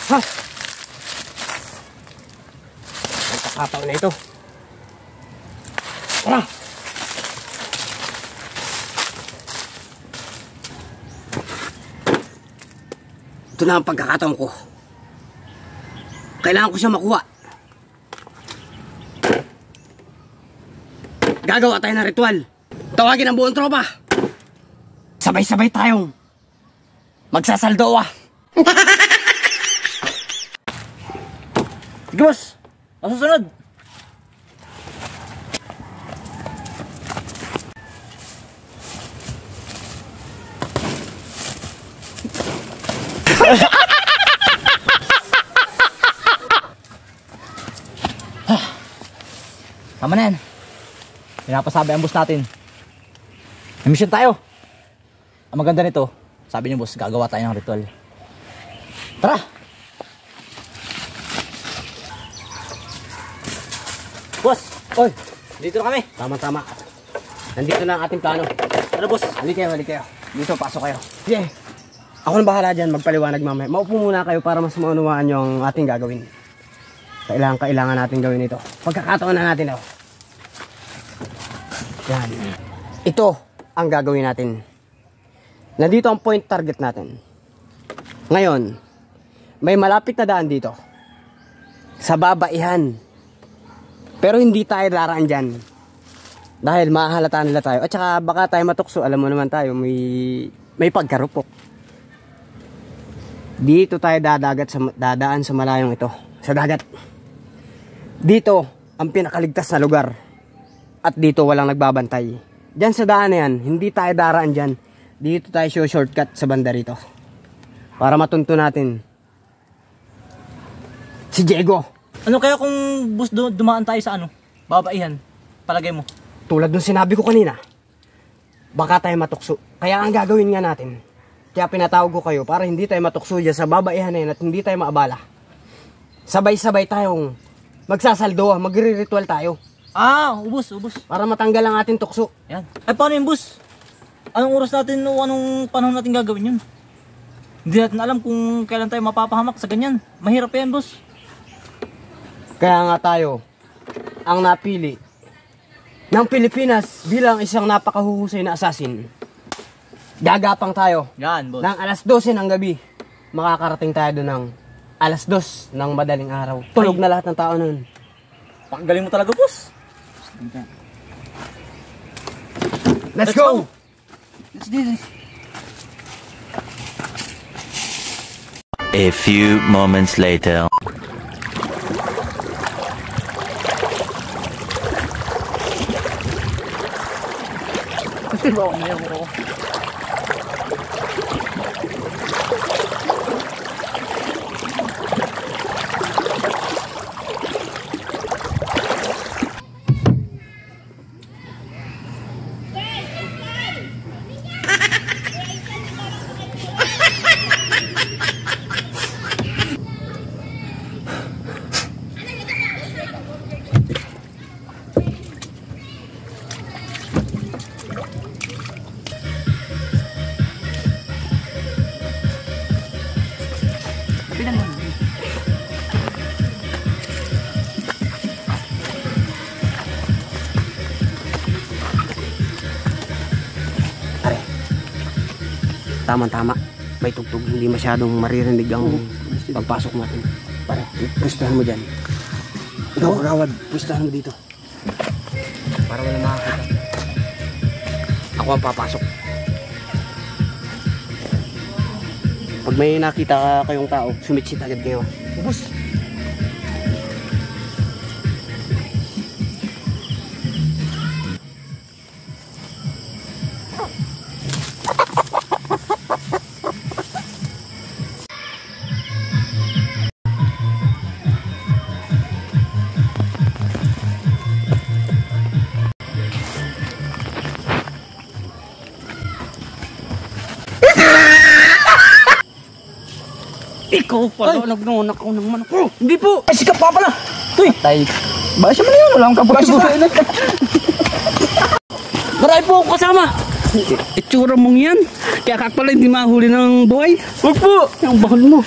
Ha? Ang kakataon na ito. Tara! Ito na ang pagkakataon ko. Kailangan ko siya makuha. Gagawa tayo ng ritual. Tawagin ang buong tropa. Sabay-sabay tayong magsasaldoa. Sige boss, ang susunod. Tama na yan. Pinapasabi ang boss natin. May mission tayo. Ang maganda nito, sabi niyo boss, gagawa tayo ng ritual. Tara! Boss! Oy! Dito na kami. Tama-tama. Nandito na ang ating plano. Tara boss! Halika kayo. Dito, pasok kayo. Yeah. Ako na bahala dyan, magpaliwanag mamaya. Maupo muna kayo para mas maunawaan nyo ang ating gagawin. Kailangan natin gawin ito. Pagkakataon na natin ito. Yan. Ito ang gagawin natin. Nandito ang point target natin. Ngayon, may malapit na daan dito. Sa babaihan. Pero hindi tayo daraan dyan. Dahil mahalata nila tayo. At saka baka tayo matukso. Alam mo naman tayo, may pagkarupok. Dito tayo dadaan sa malayong ito. Sa dagat. Dito ang pinakaligtas na lugar. At dito walang nagbabantay. Diyan sa daan na yan, hindi tayo daraan dyan. Dito tayo shortcut sa banda rito. Para matunto natin si Diego. Ano kaya kung boss dumaan tayo sa babaihan? Palagay mo? Tulad ng sinabi ko kanina, baka tayo matukso. Kaya ang gagawin nga natin, kaya pinatawag ko kayo para hindi tayo matukso dyan sa babaihan na yan at hindi tayo maabala. Sabay-sabay tayong magsasaldo, magre-ritual tayo. Ubos. Para matanggal ang ating tukso. Yan. Ay, paano yun, boss? Anong oras natin o anong panahon natin gagawin yun? Hindi natin alam kung kailan tayo mapapahamak sa ganyan. Mahirap yan, boss. Kaya nga tayo ang napili ng Pilipinas bilang isang napakahuhusay na assassin. Gagapang tayo. Yan, boss. Ng alas 12 ng gabi. Makakarating tayo doon ng alas 2 ng madaling araw. Tulog na lahat ng tao nun. Pagaling mo talaga, boss. Let's go! Let's do this. A few moments later. Bawa niya ako. Tama-tama. May tugtog. Hindi masyadong maririnig ang pagpasok natin. Pare, pustahan mo dyan. Ikaw, Kagawad, pustahan mo dito. Para wala makakita. Ako ang papasok. Pag may nakita kayong tao, sumitsit agad kayo. Ubus. Ikaw pala, nagnunak ako ng manok. Oh, Hindi po! Ay, sikap pa pala! Tuy! Tay. Ba siya man yun? Wala akong kapag-subuhin. Marami po akong kasama. Itsura mong yan. Kaya kak pala hindi mahuli ng buhay. Huwag po. Yung bahon mo.